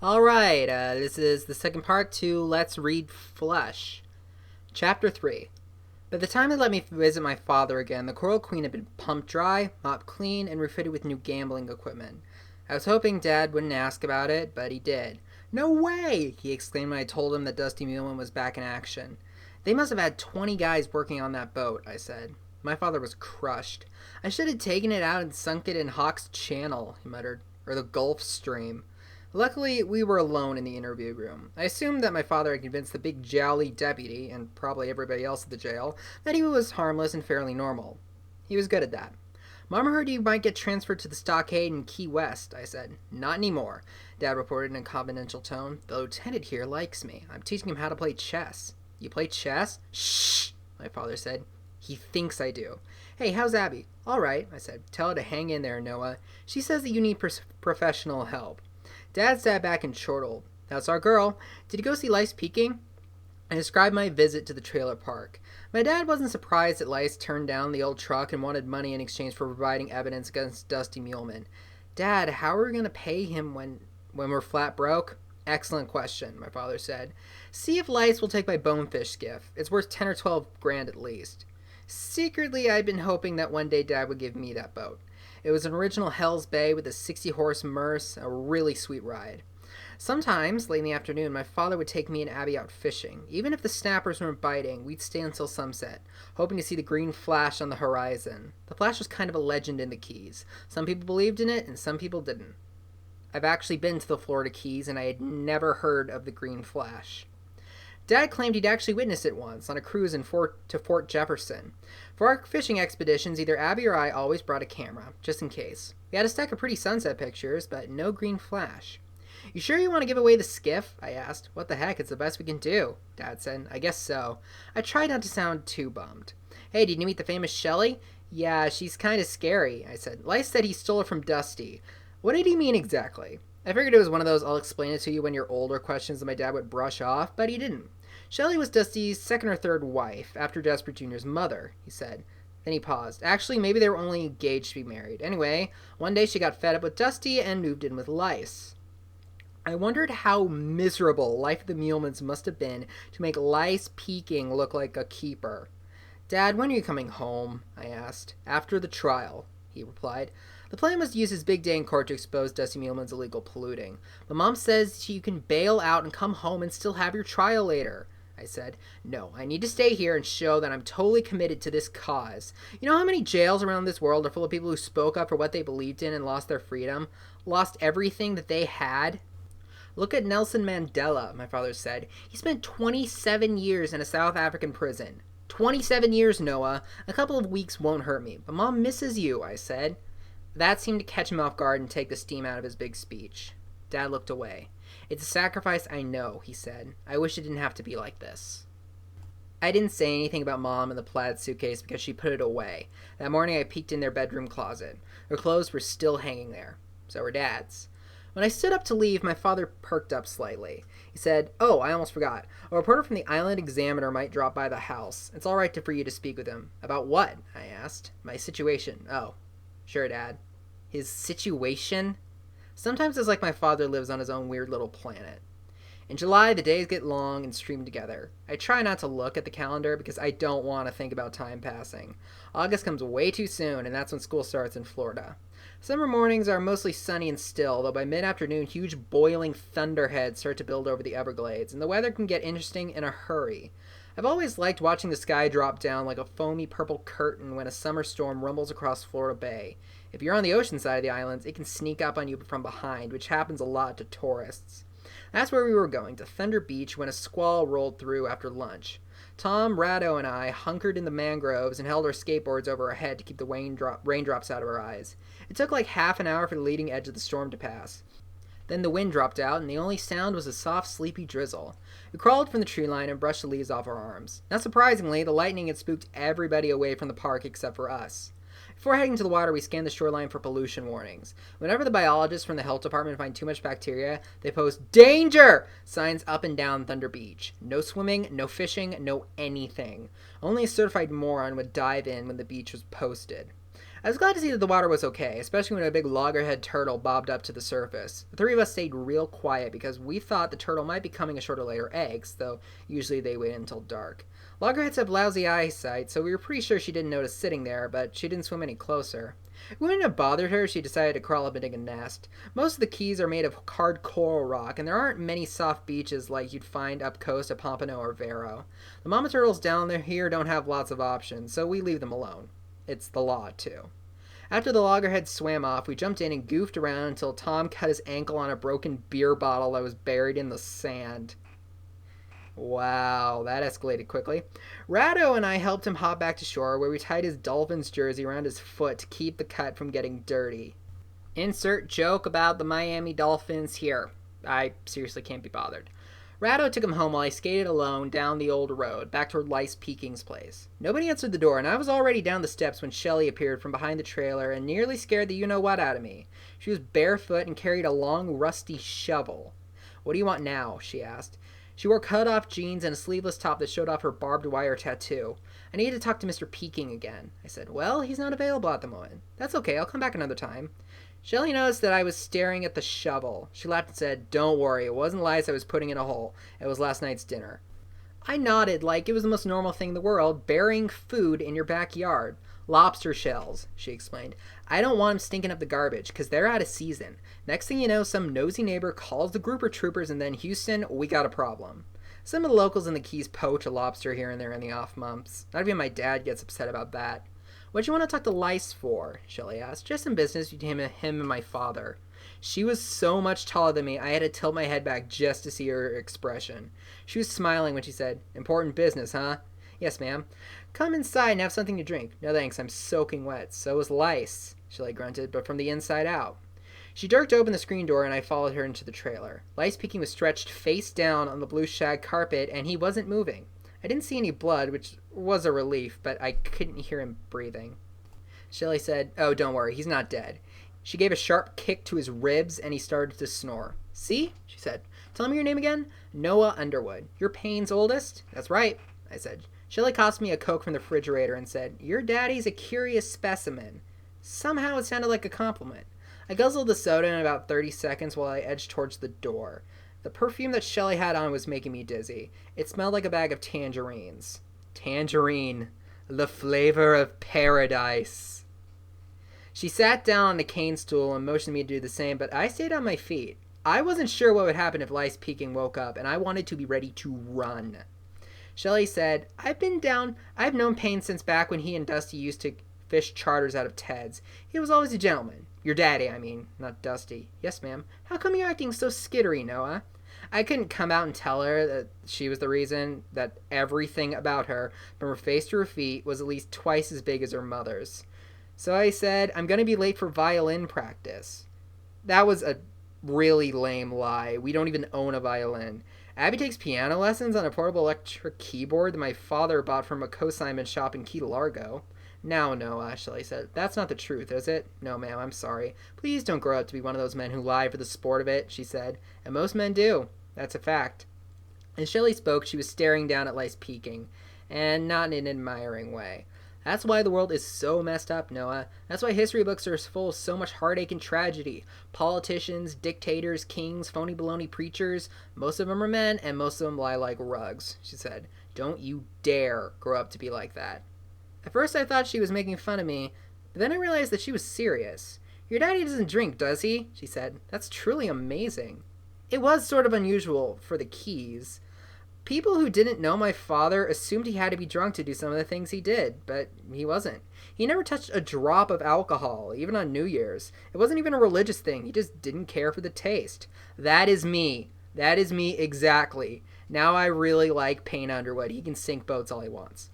Alright, this is the second part to Let's Read Flesh. Chapter 3. By the time they let me visit my father again, the Coral Queen had been pumped dry, mopped clean, and refitted with new gambling equipment. I was hoping Dad wouldn't ask about it, but he did. "No way!" he exclaimed when I told him that Dusty Muleman was back in action. "They must have had 20 guys working on that boat," I said. My father was crushed. "I should have taken it out and sunk it in Hawk's Channel," he muttered, "or the Gulf Stream." Luckily, we were alone in the interview room. I assumed that my father had convinced the big jowly deputy, and probably everybody else at the jail, that he was harmless and fairly normal. He was good at that. "Mama heard you might get transferred to the stockade in Key West," I said. "Not anymore," Dad reported in a confidential tone. "The lieutenant here likes me. I'm teaching him how to play chess." "You play chess?" "Shh," my father said. "He thinks I do." "Hey, how's Abby?" "All right," I said. "Tell her to hang in there, Noah. She says that you need professional help." Dad sat back and chortled. "That's our girl. Did you go see Lice Peking?" I described my visit to the trailer park. My dad wasn't surprised that Lice turned down the old truck and wanted money in exchange for providing evidence against Dusty Muleman. "Dad, how are we going to pay him when we're flat broke?" "Excellent question," my father said. "See if Lice will take my bonefish skiff. It's worth 10 or 12 grand at least." Secretly, I'd been hoping that one day Dad would give me that boat. It was an original Hell's Bay with a 60-horse Merce, a really sweet ride. Sometimes, late in the afternoon, my father would take me and Abby out fishing. Even if the snappers weren't biting, we'd stay until sunset, hoping to see the green flash on the horizon. The flash was kind of a legend in the Keys. Some people believed in it, and some people didn't. I've actually been to the Florida Keys, and I had never heard of the green flash. Dad claimed he'd actually witnessed it once, on a cruise to Fort Jefferson. For our fishing expeditions, either Abby or I always brought a camera, just in case. We had a stack of pretty sunset pictures, but no green flash. "You sure you want to give away the skiff?" I asked. "What the heck, it's the best we can do," Dad said. "I guess so." I tried not to sound too bummed. "Hey, did you meet the famous Shelley?" "Yeah, she's kind of scary," I said. "Lice said he stole her from Dusty." "What did he mean exactly?" I figured it was one of those "I'll explain it to you when you're older" questions that my dad would brush off, but he didn't. "Shelley was Dusty's second or third wife, after Jasper Jr.'s mother," he said. Then he paused. "Actually, maybe they were only engaged to be married. Anyway, one day she got fed up with Dusty and moved in with Lice." I wondered how miserable Life of the Mulemans must have been to make Lice Peking look like a keeper. "Dad, when are you coming home?" I asked. "After the trial," he replied. "The plan was to use his big day in court to expose Dusty Muleman's illegal polluting. But Mom says you can bail out and come home and still have your trial later." I said. "No, I need to stay here and show that I'm totally committed to this cause. You know how many jails around this world are full of people who spoke up for what they believed in and lost their freedom? Lost everything that they had?" "Look at Nelson Mandela," my father said. "He spent 27 years in a South African prison." 27 years, Noah. A couple of weeks won't hurt me. But Mom misses you," I said. That seemed to catch him off guard and take the steam out of his big speech. Dad looked away. "It's a sacrifice, I know," he said. "I wish it didn't have to be like this." I didn't say anything about Mom and the plaid suitcase because she put it away. That morning I peeked in their bedroom closet. Her clothes were still hanging there. So were Dad's. When I stood up to leave, my father perked up slightly. He said, "Oh, I almost forgot. A reporter from the Island Examiner might drop by the house. It's all right for you to speak with him." "About what?" I asked. "My situation." "Oh, sure, Dad." His situation? Sometimes it's like my father lives on his own weird little planet. In July, the days get long and stream together. I try not to look at the calendar because I don't want to think about time passing. August comes way too soon, and that's when school starts in Florida. Summer mornings are mostly sunny and still, though by mid-afternoon huge boiling thunderheads start to build over the Everglades, and the weather can get interesting in a hurry. I've always liked watching the sky drop down like a foamy purple curtain when a summer storm rumbles across Florida Bay. If you're on the ocean side of the islands, it can sneak up on you from behind, which happens a lot to tourists. That's where we were going, to Thunder Beach, when a squall rolled through after lunch. Tom, Rado, and I hunkered in the mangroves and held our skateboards over our head to keep the raindrops out of our eyes. It took like half an hour for the leading edge of the storm to pass. Then the wind dropped out, and the only sound was a soft, sleepy drizzle. We crawled from the tree line and brushed the leaves off our arms. Not surprisingly, the lightning had spooked everybody away from the park except for us. Before heading to the water, we scanned the shoreline for pollution warnings. Whenever the biologists from the health department find too much bacteria, they post "DANGER!" signs up and down Thunder Beach. No swimming, no fishing, no anything. Only a certified moron would dive in when the beach was posted. I was glad to see that the water was okay, especially when a big loggerhead turtle bobbed up to the surface. The three of us stayed real quiet because we thought the turtle might be coming ashore to lay her eggs, though usually they wait until dark. Loggerheads have lousy eyesight, so we were pretty sure she didn't notice sitting there, but she didn't swim any closer. It wouldn't have bothered her if she decided to crawl up and dig a nest. Most of the keys are made of hard coral rock, and there aren't many soft beaches like you'd find up coast at Pompano or Vero. The mama turtles down there here don't have lots of options, so we leave them alone. It's the law, too. After the loggerhead swam off, we jumped in and goofed around until Tom cut his ankle on a broken beer bottle that was buried in the sand. Wow, that escalated quickly. Rado and I helped him hop back to shore, where we tied his Dolphins jersey around his foot to keep the cut from getting dirty. Insert joke about the Miami Dolphins here. I seriously can't be bothered. Rado took him home while I skated alone down the old road, back toward Lice Peaking's place. Nobody answered the door, and I was already down the steps when Shelley appeared from behind the trailer and nearly scared the you-know-what out of me. She was barefoot and carried a long, rusty shovel. "What do you want now?" she asked. She wore cut-off jeans and a sleeveless top that showed off her barbed wire tattoo. "I need to talk to Mr. Peaking again." I said. "Well, he's not available at the moment." "That's okay, I'll come back another time." Shelley noticed that I was staring at the shovel. She laughed and said, "Don't worry, it wasn't lice I was putting in a hole. It was last night's dinner." I nodded like it was the most normal thing in the world, burying food in your backyard. "Lobster shells," she explained. "I don't want them stinking up the garbage, because they're out of season. Next thing you know, some nosy neighbor calls the grouper troopers, and then Houston, we got a problem." Some of the locals in the Keys poach a lobster here and there in the off months. Not even my dad gets upset about that. "What'd you want to talk to Lice for?" Shelley asked. "Just some business between him and my father." She was so much taller than me, I had to tilt my head back just to see her expression. She was smiling when she said, "Important business, huh?" "Yes, ma'am." "Come inside and have something to drink." "No thanks, I'm soaking wet." "So is Lice," Shelley grunted, "but from the inside out." She jerked open the screen door and I followed her into the trailer. Lice Peaking was stretched face down on the blue shag carpet and he wasn't moving. I didn't see any blood, which was a relief, but I couldn't hear him breathing. Shelley said, "Oh, don't worry, he's not dead." She gave a sharp kick to his ribs and he started to snore. "See?" she said. "Tell me your name again." "Noah Underwood." "You're Payne's oldest?" "That's right," I said. Shelley tossed me a Coke from the refrigerator and said, "Your daddy's a curious specimen." Somehow it sounded like a compliment. I guzzled the soda in about 30 seconds while I edged towards the door. The perfume that Shelley had on was making me dizzy. It smelled like a bag of tangerines. Tangerine. The flavor of paradise. She sat down on the cane stool and motioned me to do the same, but I stayed on my feet. I wasn't sure what would happen if Lice Peaking woke up, and I wanted to be ready to run. Shelley said, I've known Payne since back when he and Dusty used to fish charters out of Ted's. He was always a gentleman. Your daddy, I mean, not Dusty." "Yes, ma'am." "How come you're acting so skittery, Noah?" I couldn't come out and tell her that she was the reason that everything about her, from her face to her feet, was at least twice as big as her mother's. So I said, "I'm going to be late for violin practice." That was a really lame lie. We don't even own a violin. Abby takes piano lessons on a portable electric keyboard that my father bought from a consignment shop in Key Largo. "Now, Noah," Shelley said, "that's not the truth, is it?" "No, ma'am, I'm sorry." "Please don't grow up to be one of those men who lie for the sport of it," she said. "And most men do. That's a fact." As Shelley spoke, she was staring down at Lice Peaking, and not in an admiring way. "That's why the world is so messed up, Noah. That's why history books are full of so much heartache and tragedy. Politicians, dictators, kings, phony baloney preachers, most of them are men, and most of them lie like rugs," she said. "Don't you dare grow up to be like that." At first I thought she was making fun of me, but then I realized that she was serious. "Your daddy doesn't drink, does he?" she said. "That's truly amazing." It was sort of unusual for the Keys. People who didn't know my father assumed he had to be drunk to do some of the things he did, but he wasn't. He never touched a drop of alcohol, even on New Year's. It wasn't even a religious thing. He just didn't care for the taste. That is me. That is me exactly. Now I really like Payne Underwood. He can sink boats all he wants.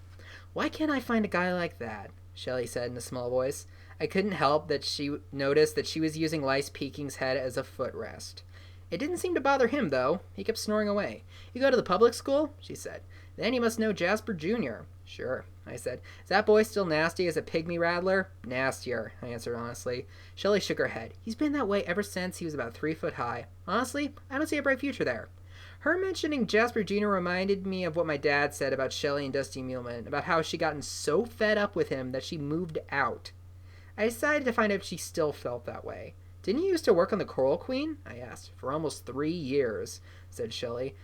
"Why can't I find a guy like that?" Shelley said in a small voice. I couldn't help that she noticed that she was using Lice Peaking's head as a footrest. It didn't seem to bother him, though. He kept snoring away. "You go to the public school?" she said. "Then you must know Jasper Jr." "Sure," I said. "Is that boy still nasty as a pygmy rattler?" "Nastier," I answered honestly. Shelley shook her head. "He's been that way ever since he was about 3 foot high. Honestly, I don't see a bright future there." Her mentioning Jasper Jr. reminded me of what my dad said about Shelley and Dusty Muleman, about how she gotten so fed up with him that she moved out. I decided to find out if she still felt that way. Didn't you used to work on the Coral Queen? I asked. For almost 3 years, said Shelley.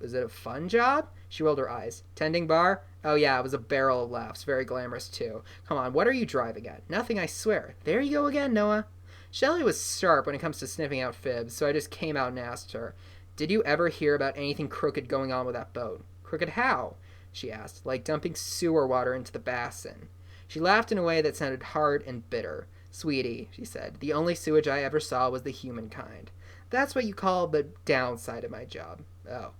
Was it a fun job? She rolled her eyes. Tending bar? Oh yeah, it was a barrel of laughs. Very glamorous too. Come on, what are you driving at? Nothing, I swear. There you go again, Noah. Shelley was sharp when it comes to sniffing out fibs, so I just came out and asked her, Did you ever hear about anything crooked going on with that boat? Crooked how? She asked, like dumping sewer water into the basin. She laughed in a way that sounded hard and bitter. Sweetie, she said, the only sewage I ever saw was the human kind. That's what you call the downside of my job. Oh.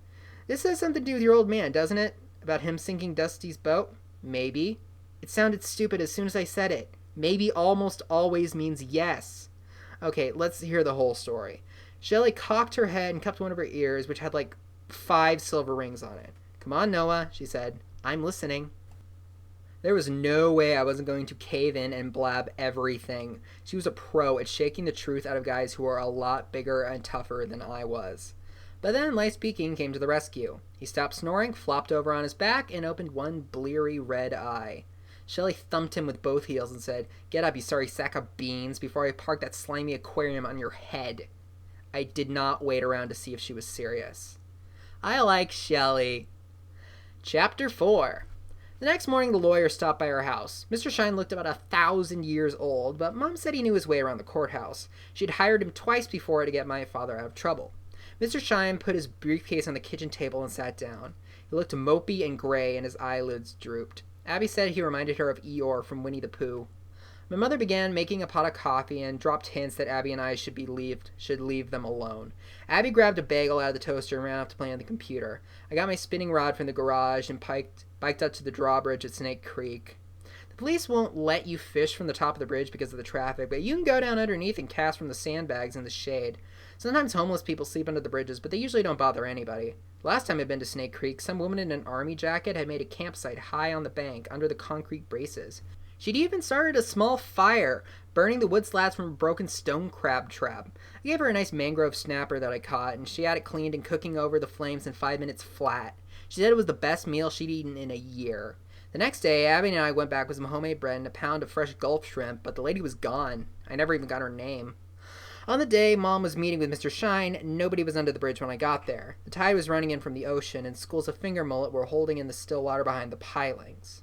This has something to do with your old man, doesn't it? About him sinking Dusty's boat? Maybe. It sounded stupid as soon as I said it. Maybe almost always means yes. Okay, let's hear the whole story. Shelley cocked her head and cupped one of her ears, which had like 5 silver rings on it. Come on, Noah, she said. I'm listening. There was no way I wasn't going to cave in and blab everything. She was a pro at shaking the truth out of guys who were a lot bigger and tougher than I was. But then Light Speaking came to the rescue. He stopped snoring, flopped over on his back, and opened one bleary red eye. Shelley thumped him with both heels and said, Get up, you sorry sack of beans, before I park that slimy aquarium on your head. I did not wait around to see if she was serious. I like Shelley. Chapter 4. The next morning, the lawyer stopped by our house. Mr. Shine looked about 1,000 years old, but Mom said he knew his way around the courthouse. She'd hired him twice before to get my father out of trouble. Mr. Shine put his briefcase on the kitchen table and sat down. He looked mopey and gray, and his eyelids drooped. Abby said he reminded her of Eeyore from Winnie the Pooh. My mother began making a pot of coffee and dropped hints that Abby and I should leave them alone. Abby grabbed a bagel out of the toaster and ran off to play on the computer. I got my spinning rod from the garage and biked up to the drawbridge at Snake Creek. The police won't let you fish from the top of the bridge because of the traffic, but you can go down underneath and cast from the sandbags in the shade. Sometimes homeless people sleep under the bridges, but they usually don't bother anybody. Last time I'd been to Snake Creek, some woman in an army jacket had made a campsite high on the bank under the concrete braces. She'd even started a small fire, burning the wood slats from a broken stone crab trap. I gave her a nice mangrove snapper that I caught, and she had it cleaned and cooking over the flames in 5 minutes flat. She said it was the best meal she'd eaten in a year. The next day, Abby and I went back with some homemade bread and a pound of fresh Gulf shrimp, but the lady was gone. I never even got her name. On the day Mom was meeting with Mr. Shine, nobody was under the bridge when I got there. The tide was running in from the ocean, and schools of finger mullet were holding in the still water behind the pilings.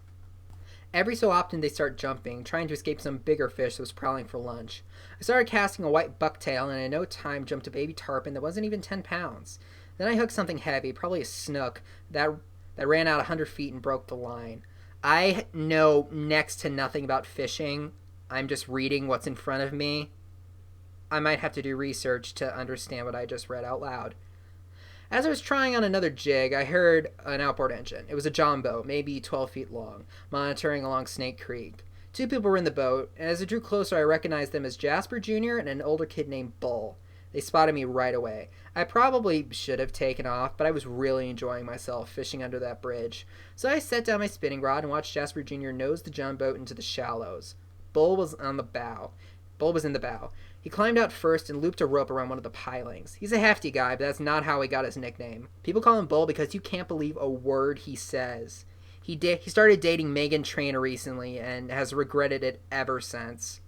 Every so often they start jumping, trying to escape some bigger fish that was prowling for lunch. I started casting a white bucktail, and in no time jumped a baby tarpon that wasn't even 10 pounds. Then I hooked something heavy, probably a snook, that ran out 100 feet and broke the line. I know next to nothing about fishing. I'm just reading what's in front of me. I might have to do research to understand what I just read out loud. As I was trying on another jig, I heard an outboard engine. It was a john boat, maybe 12 feet long, monitoring along Snake Creek. 2 people were in the boat, and as I drew closer, I recognized them as Jasper Jr. and an older kid named Bull. They spotted me right away. I probably should have taken off, but I was really enjoying myself fishing under that bridge. So I set down my spinning rod and watched Jasper Jr. nose the john boat into the shallows. Bull was in the bow. He climbed out first and looped a rope around one of the pilings. He's a hefty guy, but that's not how he got his nickname. People call him Bull because you can't believe a word he says. He started dating Megan Trainor recently and has regretted it ever since.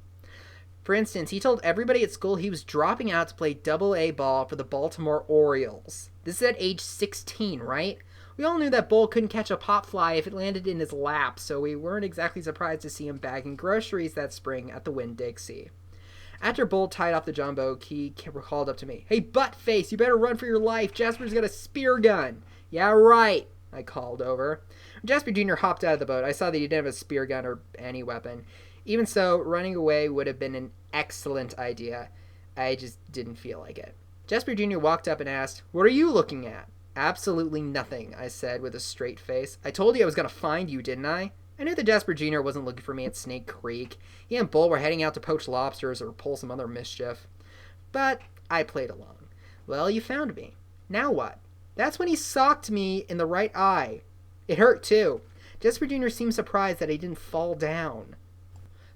For instance, he told everybody at school he was dropping out to play Double-A ball for the Baltimore Orioles. This is at age 16, right? We all knew that Bull couldn't catch a pop fly if it landed in his lap, so we weren't exactly surprised to see him bagging groceries that spring at the Winn-Dixie. After Bull tied off the john boat, he called up to me. Hey, Buttface, you better run for your life. Jasper's got a spear gun. Yeah, right, I called over. When Jasper Jr. hopped out of the boat, I saw that he didn't have a spear gun or any weapon. Even so, running away would have been an excellent idea. I just didn't feel like it. Jasper Jr. walked up and asked, What are you looking at? Absolutely nothing, I said with a straight face. I told you I was going to find you, didn't I? I knew that Jasper Jr. wasn't looking for me at Snake Creek. He and Bull were heading out to poach lobsters or pull some other mischief. But I played along. Well, you found me. Now what? That's when he socked me in the right eye. It hurt, too. Jasper Jr. seemed surprised that I didn't fall down.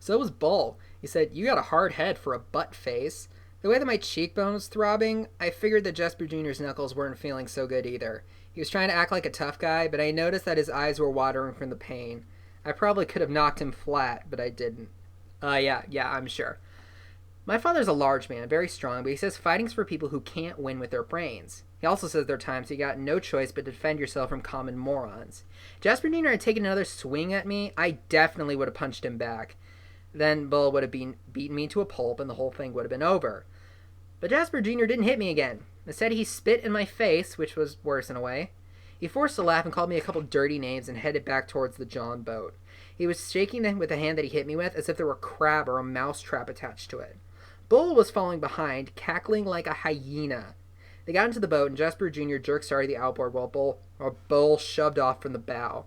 So was Bull. He said, You got a hard head for a butt face. The way that my cheekbone was throbbing, I figured that Jasper Jr.'s knuckles weren't feeling so good either. He was trying to act like a tough guy, but I noticed that his eyes were watering from the pain. I probably could have knocked him flat, but I didn't. Yeah, I'm sure. My father's a large man, very strong, but he says fighting's for people who can't win with their brains. He also says there are times you got no choice but to defend yourself from common morons. If Jasper Jr. had taken another swing at me, I definitely would have punched him back. Then Bull would have beaten me to a pulp and the whole thing would have been over. But Jasper Jr. didn't hit me again. Instead, he spit in my face, which was worse in a way. He forced a laugh and called me a couple dirty names and headed back towards the John boat. He was shaking them with the hand that he hit me with as if there were a crab or a mouse trap attached to it. Bull was following behind, cackling like a hyena. They got into the boat, and Jasper Jr. jerk-started the outboard while Bull shoved off from the bow.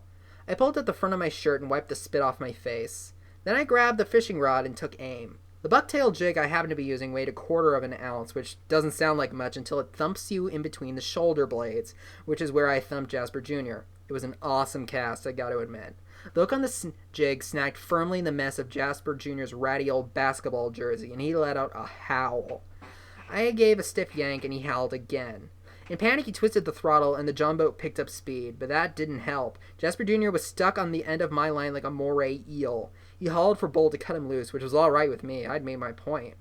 I pulled at the front of my shirt and wiped the spit off my face. Then I grabbed the fishing rod and took aim. The bucktail jig I happened to be using weighed 1/4 of an ounce, which doesn't sound like much until it thumps you in between the shoulder blades, which is where I thumped Jasper Jr. It was an awesome cast, I gotta admit. The hook on the jig snagged firmly in the mess of Jasper Jr.'s ratty old basketball jersey, and he let out a howl. I gave a stiff yank, and he howled again. In panic, he twisted the throttle, and the John boat picked up speed, but that didn't help. Jasper Jr. was stuck on the end of my line like a moray eel. He hauled for Bull to cut him loose, which was all right with me. I'd made my point.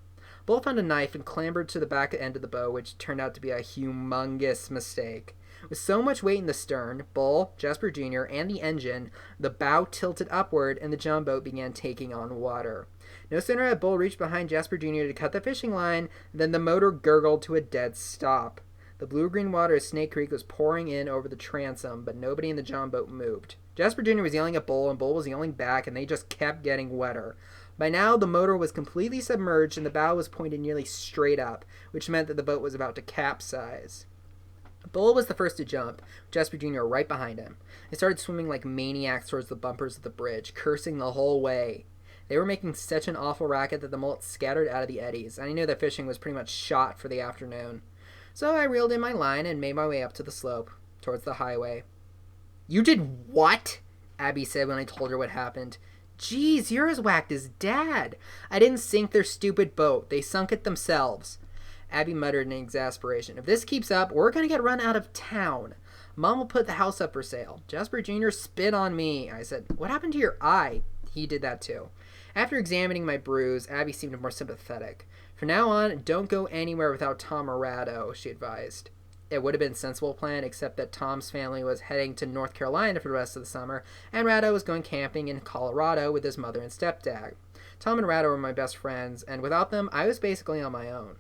Bull found a knife and clambered to the back end of the boat, which turned out to be a humongous mistake. With so much weight in the stern, Bull, Jasper Jr., and the engine, the bow tilted upward, and the John boat began taking on water. No sooner had Bull reached behind Jasper Jr. to cut the fishing line than the motor gurgled to a dead stop. The blue-green water of Snake Creek was pouring in over the transom, but nobody in the John boat moved. Jasper Jr. was yelling at Bull, and Bull was yelling back, and they just kept getting wetter. By now, the motor was completely submerged, and the bow was pointed nearly straight up, which meant that the boat was about to capsize. Bull was the first to jump, with Jasper Jr. right behind him. They started swimming like maniacs towards the bumpers of the bridge, cursing the whole way. They were making such an awful racket that the mullet scattered out of the eddies, and I knew that fishing was pretty much shot for the afternoon. So I reeled in my line and made my way up to the slope, towards the highway. "You did what?" Abby said when I told her what happened. "Geez, you're as whacked as Dad. I didn't sink their stupid boat. They sunk it themselves." Abby muttered in exasperation. "If this keeps up, we're going to get run out of town. Mom will put the house up for sale. Jasper Jr. spit on me." I said, "What happened to your eye?" He did that too. After examining my bruise, Abby seemed more sympathetic. "From now on, don't go anywhere without Tom or Rado," she advised. It would have been a sensible plan, except that Tom's family was heading to North Carolina for the rest of the summer, and Rado was going camping in Colorado with his mother and stepdad. Tom and Rado were my best friends, and without them, I was basically on my own.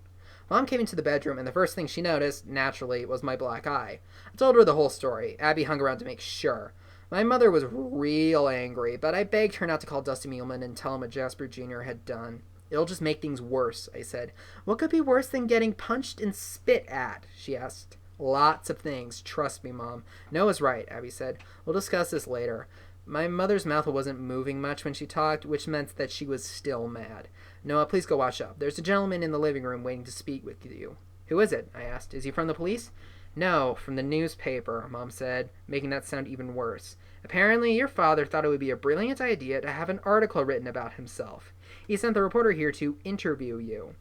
Mom came into the bedroom, and the first thing she noticed, naturally, was my black eye. I told her the whole story. Abby hung around to make sure. My mother was real angry, but I begged her not to call Dusty Muleman and tell him what Jasper Jr. had done. "It'll just make things worse," I said. "What could be worse than getting punched and spit at?" she asked. "Lots of things. Trust me, Mom." "Noah's right," Abby said. "We'll discuss this later." My mother's mouth wasn't moving much when she talked, which meant that she was still mad. "Noah, please go wash up. There's a gentleman in the living room waiting to speak with you." "Who is it?" I asked. "Is he from the police?" "No, from the newspaper," Mom said, making that sound even worse. "Apparently, your father thought it would be a brilliant idea to have an article written about himself. He sent the reporter here to interview you."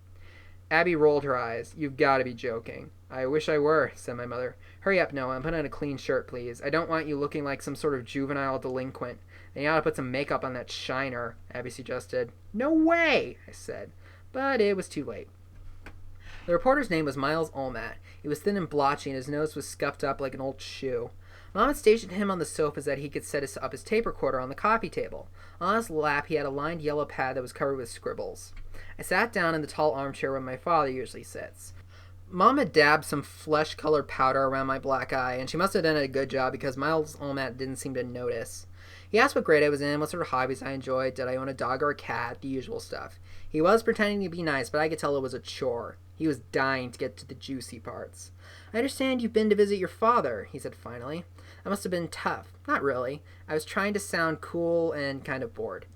Abby rolled her eyes. "You've got to be joking." "I wish I were," said my mother. "Hurry up, Noah, and put on a clean shirt, please. I don't want you looking like some sort of juvenile delinquent. Then you ought to put some makeup on that shiner," Abby suggested. "No way," I said. But it was too late. The reporter's name was Miles Olmat. He was thin and blotchy, and his nose was scuffed up like an old shoe. Mom had stationed him on the sofa so that he could set up his tape recorder on the coffee table. On his lap, he had a lined yellow pad that was covered with scribbles. I sat down in the tall armchair where my father usually sits. Mom had dabbed some flesh-colored powder around my black eye, and she must have done a good job because Miles Olmat didn't seem to notice. He asked what grade I was in, what sort of hobbies I enjoyed, did I own a dog or a cat, the usual stuff. He was pretending to be nice, but I could tell it was a chore. He was dying to get to the juicy parts. "I understand you've been to visit your father," he said finally. "That must have been tough." "Not really. I was trying to sound cool and kind of bored."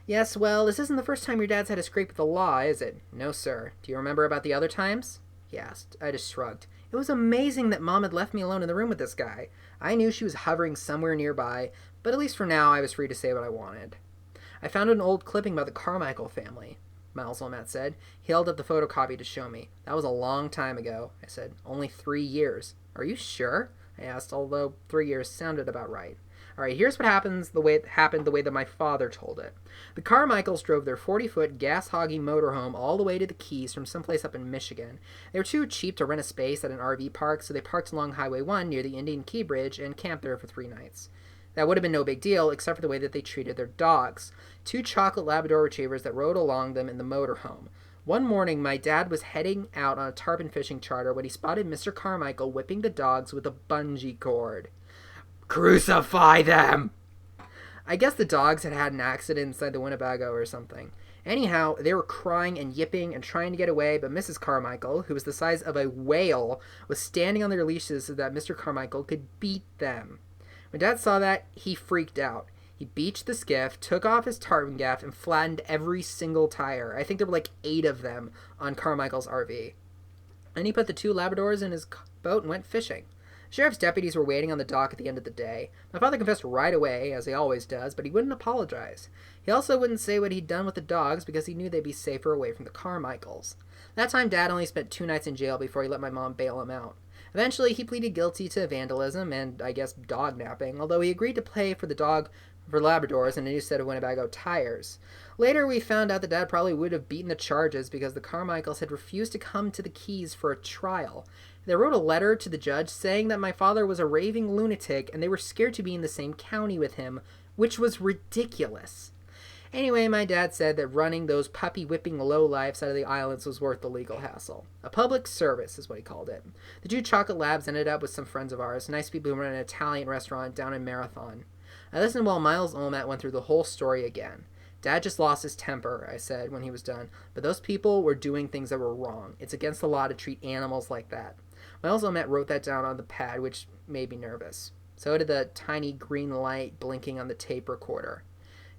"Yes, well, this isn't the first time your dad's had a scrape with the law, is it?" "No, sir. Do you remember about the other times?" he asked. I just shrugged. It was amazing that Mom had left me alone in the room with this guy. I knew she was hovering somewhere nearby, but at least for now I was free to say what I wanted. "I found an old clipping about the Carmichael family," Miles Olmat said. He held up the photocopy to show me. "That was a long time ago," I said. "Only 3 years." "Are you sure?" I asked, although 3 years sounded about right. All right, here's what happened the way that my father told it. The Carmichaels drove their 40-foot gas-hoggy motorhome all the way to the Keys from someplace up in Michigan. They were too cheap to rent a space at an RV park, so they parked along Highway 1 near the Indian Key Bridge and camped there for 3 nights. That would have been no big deal, except for the way that they treated their dogs. 2 chocolate Labrador retrievers that rode along them in the motorhome. One morning, my dad was heading out on a tarpon fishing charter when he spotted Mr. Carmichael whipping the dogs with a bungee cord. Crucify them! I guess the dogs had an accident inside the Winnebago or something. Anyhow, they were crying and yipping and trying to get away, but Mrs. Carmichael, who was the size of a whale, was standing on their leashes so that Mr. Carmichael could beat them. When Dad saw that, he freaked out. He beached the skiff, took off his tarpon gaff, and flattened every single tire. I think there were like 8 of them on Carmichael's RV. And he put the 2 Labradors in his boat and went fishing. Sheriff's deputies were waiting on the dock at the end of the day. My father confessed right away, as he always does, but he wouldn't apologize. He also wouldn't say what he'd done with the dogs because he knew they'd be safer away from the Carmichaels. That time, Dad only spent 2 nights in jail before he let my mom bail him out. Eventually, he pleaded guilty to vandalism and, I guess, dog napping, although he agreed to pay for Labradors and a new set of Winnebago tires. Later, we found out that Dad probably would have beaten the charges because the Carmichaels had refused to come to the Keys for a trial. They wrote a letter to the judge saying that my father was a raving lunatic and they were scared to be in the same county with him, which was ridiculous. Anyway, my dad said that running those puppy-whipping lowlifes out of the islands was worth the legal hassle. A public service is what he called it. The 2 chocolate labs ended up with some friends of ours, nice people who run an Italian restaurant down in Marathon. I listened while Miles Olmert went through the whole story again. Dad just lost his temper, I said when he was done, but those people were doing things that were wrong. It's against the law to treat animals like that. Miles Olmert wrote that down on the pad, which made me nervous. So did the tiny green light blinking on the tape recorder.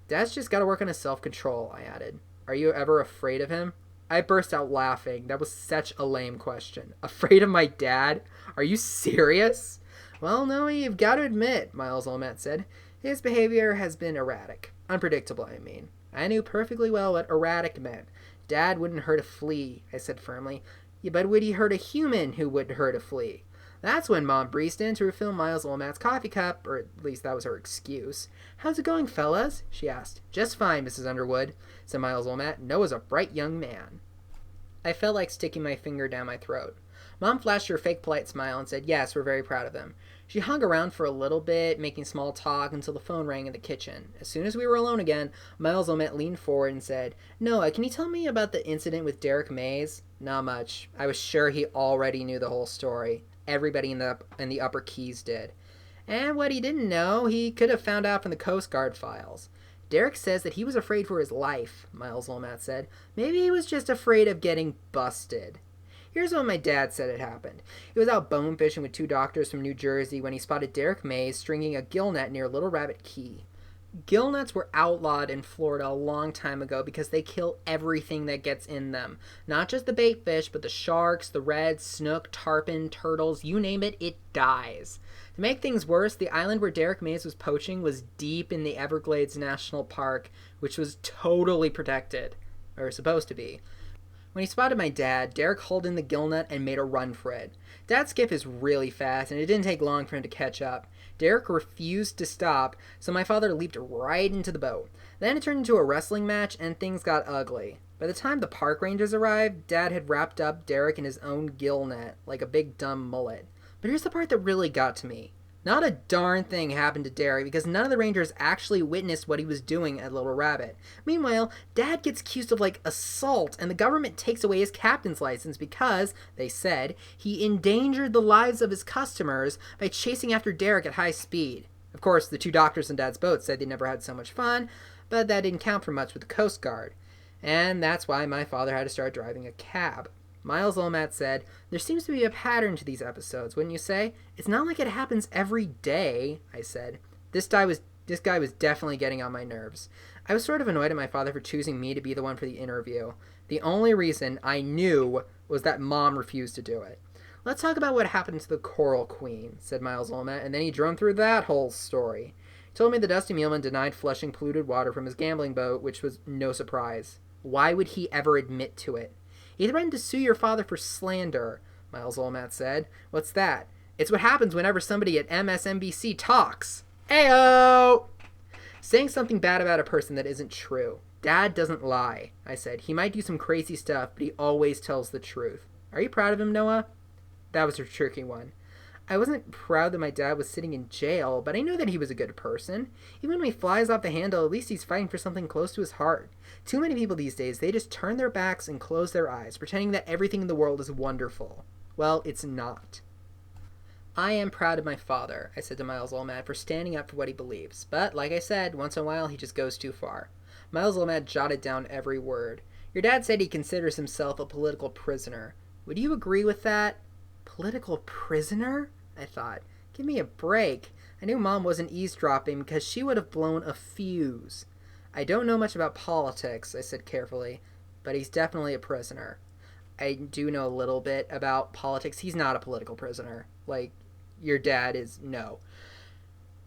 Dad's just got to work on his self-control, I added. Are you ever afraid of him? I burst out laughing. That was such a lame question. Afraid of my dad? Are you serious? Well, no, you've got to admit, Miles Olmert said. His behavior has been erratic. Unpredictable, I mean. I knew perfectly well what erratic meant. Dad wouldn't hurt a flea, I said firmly. Yeah, but would he hurt a human who would hurt a flea? That's when Mom breezed in to refill Miles Olmert's coffee cup, or at least that was her excuse. How's it going, fellas? She asked. Just fine, Mrs. Underwood, said Miles Olmert. Noah's a bright young man. I felt like sticking my finger down my throat. Mom flashed her fake polite smile and said, yes, we're very proud of him. She hung around for a little bit, making small talk until the phone rang in the kitchen. As soon as we were alone again, Miles Olmert leaned forward and said, Noah, can you tell me about the incident with Derek Mays? Not much. I was sure he already knew the whole story. Everybody in the Upper Keys did. And what he didn't know, he could have found out from the Coast Guard files. Derek says that he was afraid for his life, Miles Olmert said. Maybe he was just afraid of getting busted. Here's what my dad said had happened. He was out bone fishing with 2 doctors from New Jersey when he spotted Derek Mays stringing a gill net near Little Rabbit Key. Gill nets were outlawed in Florida a long time ago because they kill everything that gets in them. Not just the bait fish, but the sharks, the reds, snook, tarpon, turtles, you name it, it dies. To make things worse, the island where Derek Mays was poaching was deep in the Everglades National Park, which was totally protected, or supposed to be. When he spotted my dad, Derek hauled in the gill net and made a run for it. Dad's skiff is really fast, and it didn't take long for him to catch up. Derek refused to stop, so my father leaped right into the boat. Then it turned into a wrestling match, and things got ugly. By the time the park rangers arrived, Dad had wrapped up Derek in his own gill net, like a big dumb mullet. But here's the part that really got to me. Not a darn thing happened to Derek because none of the rangers actually witnessed what he was doing at Little Rabbit. Meanwhile, Dad gets accused of, assault, and the government takes away his captain's license because, they said, he endangered the lives of his customers by chasing after Derek at high speed. Of course, the 2 doctors in Dad's boat said they never had so much fun, but that didn't count for much with the Coast Guard. And that's why my father had to start driving a cab. Miles Olmert said, there seems to be a pattern to these episodes, wouldn't you say? It's not like it happens every day, I said. This guy was definitely getting on my nerves. I was sort of annoyed at my father for choosing me to be the one for the interview. The only reason I knew was that Mom refused to do it. Let's talk about what happened to the Coral Queen, said Miles Olmert, and then he droned through that whole story. He told me the Dusty Muleman denied flushing polluted water from his gambling boat, which was no surprise. Why would he ever admit to it? He threatened to sue your father for slander, Miles Olmert said. What's that? It's what happens whenever somebody at MSNBC talks. Ayo! Saying something bad about a person that isn't true. Dad doesn't lie, I said. He might do some crazy stuff, but he always tells the truth. Are you proud of him, Noah? That was a tricky one. I wasn't proud that my dad was sitting in jail, but I knew that he was a good person. Even when he flies off the handle, at least he's fighting for something close to his heart. Too many people these days, they just turn their backs and close their eyes, pretending that everything in the world is wonderful. Well, it's not. I am proud of my father, I said to Miles Olmad, for standing up for what he believes. But, like I said, once in a while he just goes too far. Miles Olmad jotted down every word. Your dad said he considers himself a political prisoner. Would you agree with that? Political prisoner? I thought. Give me a break. I knew Mom wasn't eavesdropping because she would have blown a fuse. I don't know much about politics, I said carefully, but he's definitely a prisoner. I do know a little bit about politics. He's not a political prisoner. Like, your dad is no.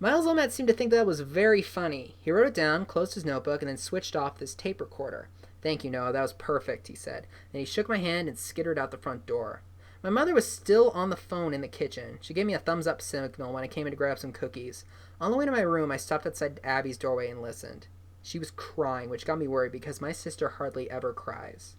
Miles Olmad seemed to think that was very funny. He wrote it down, closed his notebook, and then switched off his tape recorder. Thank you, Noah. That was perfect, he said. Then he shook my hand and skittered out the front door. My mother was still on the phone in the kitchen. She gave me a thumbs-up signal when I came in to grab some cookies. On the way to my room, I stopped outside Abby's doorway and listened. She was crying, which got me worried because my sister hardly ever cries.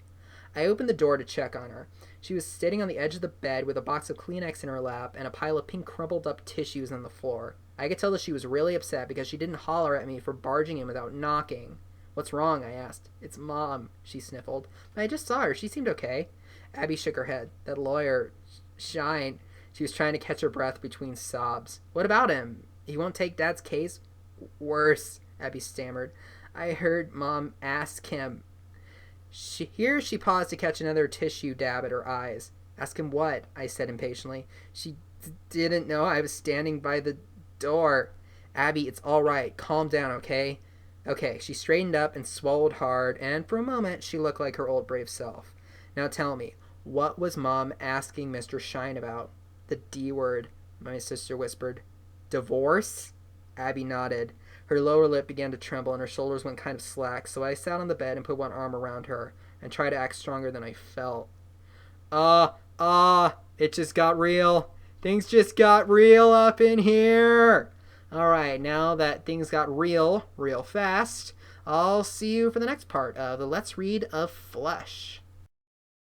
I opened the door to check on her. She was sitting on the edge of the bed with a box of Kleenex in her lap and a pile of pink crumpled-up tissues on the floor. I could tell that she was really upset because she didn't holler at me for barging in without knocking. What's wrong? I asked. It's Mom, she sniffled. I just saw her. She seemed okay. Abby shook her head. That lawyer, Shine. She was trying to catch her breath between sobs. What about him? He won't take Dad's case? Worse, Abby stammered. I heard Mom ask him. Here she paused to catch another tissue dab at her eyes. Ask him what? I said impatiently. She didn't know I was standing by the door. Abby, it's all right. Calm down, okay? Okay, she straightened up and swallowed hard, and for a moment she looked like her old brave self. Now tell me, what was Mom asking Mr. Shine about? The D word, my sister whispered. Divorce? Abby nodded. Her lower lip began to tremble and her shoulders went kind of slack, so I sat on the bed and put one arm around her and tried to act stronger than I felt. It just got real. Things just got real up in here. Alright, now that things got real fast, I'll see you for the next part of the Let's Read of Flesh.